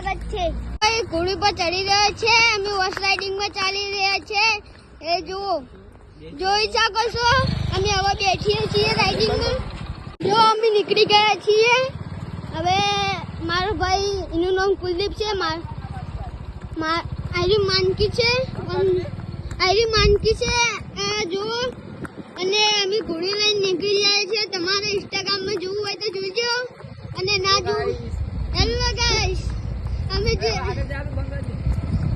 સ્વાગત છે। ઘોડી પર ચડી રહ્યા છે, અમે હોર્સ રાઇડિંગ માં ચાલી રહ્યા છે। એ જુઓ, જોઈ શકો છો, અમે હવે બેઠીએ છીએ રાઇડિંગ માં। જો અમે નીકળી ગયા છીએ। હવે મારો ભાઈ, એનું નામ કુલદીપ છે, આયરી માનકી છે, જુઓ। અને અમે ઘોડી લઈને નીકળી જાય છે। તમારે ઇન્સ્ટાગ્રામ માં જોવું હોય તો જોજો, અને ના જોવું। હેલો ગાઈસ, અમે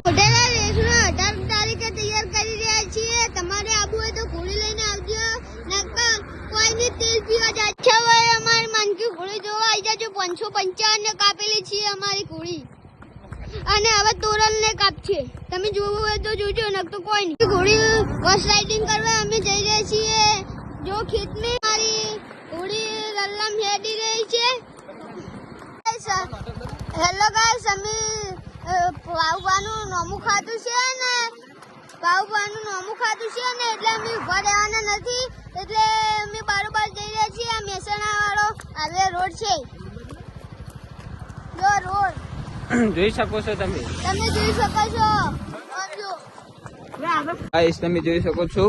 મોઢેરા રેસનો 18 તારીખે તૈયાર કરી રહ્યા છીએ। તમારે આવું હોય તો ઘોડી લઈને આવજો, નકર કોઈને તેલ પીવા જાય હોય અમારી માનકી ઘોડી જોવા આવી જાજો। 555 ને કાપેલી છે અમારી ઘોડી, અને હવે તોરલ ને કાપશે। તમે જોવું હોય તો જોજો, નકર તો કોઈ નહીં। ઘોડી હોર્સ રાઇડિંગ કરવા અમે જઈ રહ્યા છીએ। જો ખેત में મારી ઘોડી રલ્લામ હેડી રહી છે। હેલો ગાઈસ, અમે પાઉભાનું નોમું ખાધું છે ને, એટલે અમે ઉભા રહેવાના નથી, એટલે અમે બારોબાર જઈ રહ્યા છીએ। આ મહેસાણા વાળો હાઈવે રોડ છે, જો રોડ જોઈ શકો છો તમે જોઈ શકો છો। गाइस, તમે જોઈ શકો છો,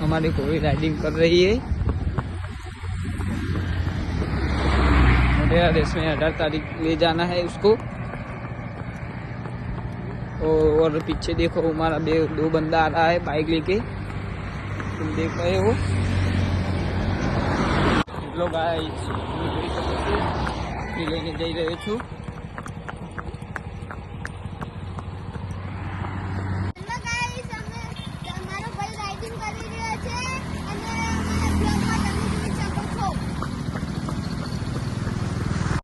हमारी घोड़ी राइडिंग कर रही है। मोढेरा रेस में 18 तारीख ले जाना है उसको। और पीछे देखो, हमारा दो बंदा आ रहा है बाइक लेके, तुम देख रहे हो। लो गाइस, लेने जा रहे छू।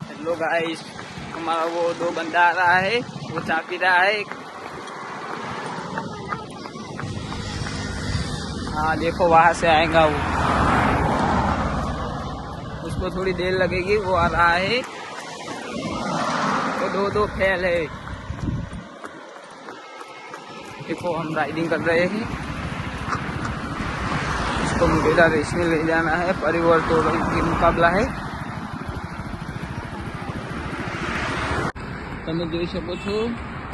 हेलो गाइस, हमारा वो दो बंदा आ रहा है, वो चाय पी रहा है। हाँ देखो, वहां से आएगा वो, उसको थोड़ी देर लगेगी, वो आ रहा है। तो दो फैल है। देखो, हम राइडिंग कर रहे हैं, इसको मोढेरा रेस में ले जाना है। परिवार तोरल की मुकाबला है। તમે જોઈ શકો છો,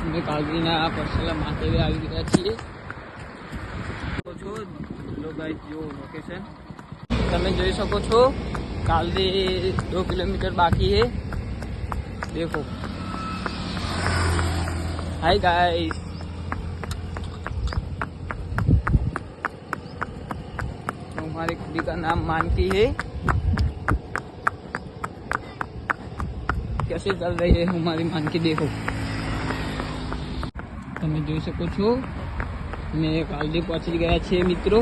અમે કાલદીના પરસેલા મહાદેવે આવી ગયા છીએ। લો ગાઈસ, જો લોકેશન તમે જોઈ શકો છો। કાલદી 2 કિલોમીટર बाकी है। देखो, हाय गाइस, हमारी खुदी का नाम मानकी है। कैसे चल रही है हमारी मानकी, देखो તમે જોઈ શકો છો। અમે કાલદી પહોંચી ગયા છીએ મિત્રો।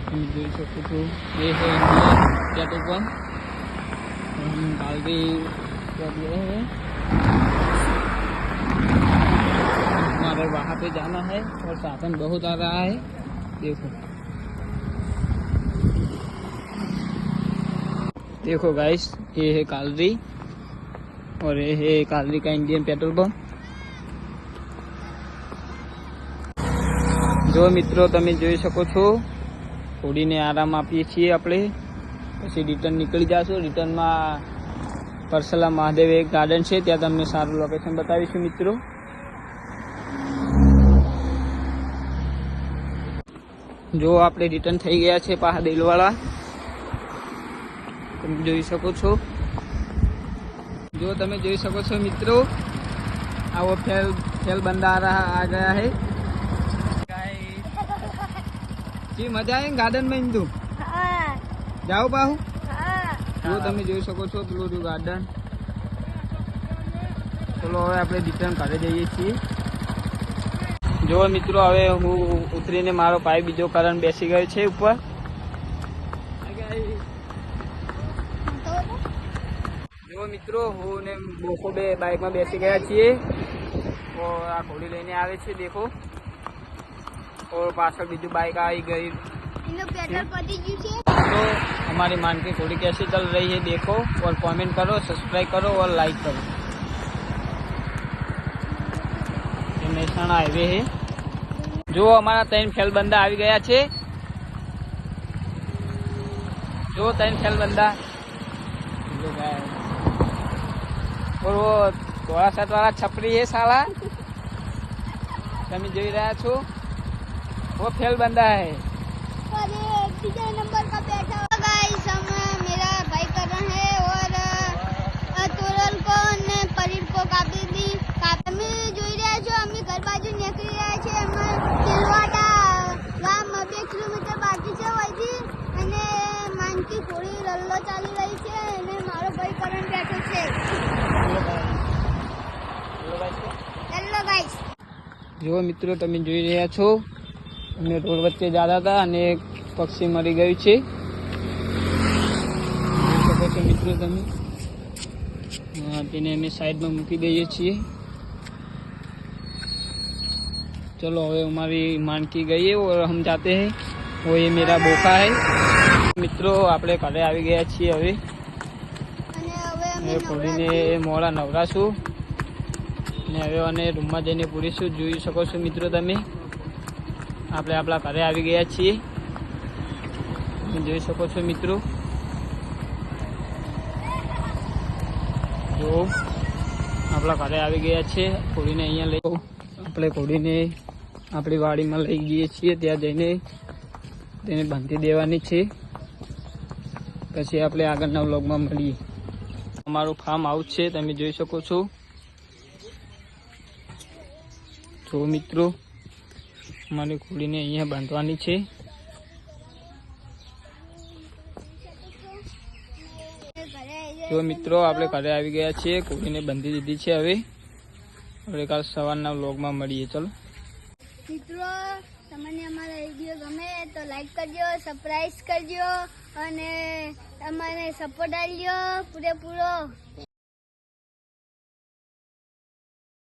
તમે જોઈ શકો છો, ये है इंडिया पेट्रोल पंप। हम कालदी पहुंच गए हैं। हमारे वहाँ पे जाना है, और साधन बहुत आ रहा है। देखो गाइस, ये है कालदी, और ये है कालदी का इंडियन पेट्रोल पंप। जो मित्रों, તમે જોઈ શકો છો, ઘોડીને આરામ આપીએ છીએ આપણે, પછી રિટર્ન નીકળી જાશું। રિટર્નમાં પરસેલા મહાદેવ એક ગાર્ડન છે, ત્યાં તમને સારું લોકેશન બતાવીશું મિત્રો। જો આપણે રિટર્ન થઈ ગયા છે પાહા દેલવાળા, તમે જોઈ શકો છો। जो તમે જોઈ શકો છો મિત્રો, આ वो फेल बंदा आ गया है। जी मजा आए गार्डन में इंदू जाओ बाहू। जो તમે જોઈ શકો છો, પેલું જો ગાર્ડન। ચલો હવે આપણે રિટર્ન ઘરે જઈએ છીએ। જો મિત્રો, હવે હું ઉતરીને મારો ભાઈ બીજો કરણ બેસી ગયો છે ઉપર। જો મિત્રો, હું ને બોકો બે બાઇકમાં બેસી ગયા છીએ। और આ ઘોડી લઈને આવે છે, देखो। और पाछળ બીજું बाइक आई गई। तो हमारी मानकी घोड़ी कैसी चल रही है देखो, और कमेंट करो, सब्सक्राइब करो और लाइक करो। ये મહેસાણા हाईवे है। जो हमारा 3 फेल बंदा આવી ગયા છે। जो 3 फेल बंदा और वो थोड़ा सा वाला छपरी है साला તમે જોઈ રહ્યા છો वो फेल बंदा है और ये तीसरे नंबर का बैठा हुआ गाइस हम मेरा भाई कर रहे हैं और तोरल को ने पनीर को कापी दी અમે જોઈ રહ્યા છો અમે ઘર બાજુ નીકળી રહ્યા છે અમે તેલવાડા ગામ 2 કિલોમીટર બાકી છે અહીંથી અને માનકી ઘોડી રલ્લો ચાલી રહી છે અને મારો ભાઈ કરણ બેઠો છે હેલો ગાઈસ જો મિત્રો તમે જોઈ રહ્યા છો અમે રોડ વચ્ચે જતા હતા અને એક પક્ષી મરી ગયું છે જોઈ શકો છો મિત્રો તમે તેને અમે સાઈડમાં મૂકી દઈએ છીએ चलो હવે हमारी मानकी गई है और हम जाते हैं वो ये मेरा बोका है મિત્રો આપણે ઘરે આવી ગયા છીએ હવે અને હવે અમે હવે ઘોડીને મોડા નવરાશું અને હવે અને રૂમમાં જઈને પૂરીશું જોઈ શકો છો મિત્રો તમે આપણે આપણા ઘરે આવી ગયા છીએ તમે જોઈ શકો છો મિત્રો જો આપણા ઘરે આવી ગયા છે ઘોડીને અહીંયા લઈ આપણે ઘોડીને આપણી વાડીમાં લઈ જઈએ છીએ ત્યાં જઈને તેને બાંધી દેવાની છે પછી આપણે આગળના વ્લોગમાં મળીએ અમારું ફાર્મ હાઉસ છે તમે જોઈ શકો છો જો મિત્રો અમારી ઘોડીને અહીંયા બાંધવાની છે જો મિત્રો આપણે ઘરે આવી ગયા છીએ ઘોડીને બાંધી દીધી છે હવે આપણે કાલ સવારના વ્લોગમાં મળીએ ચલો મિત્રો તમને અમારો વિડીયો ગમે તો લાઈક કરજો સબસ્ક્રાઇબ કરજો અને અમારે સપોર્ટ આપજો પૂરેપૂરો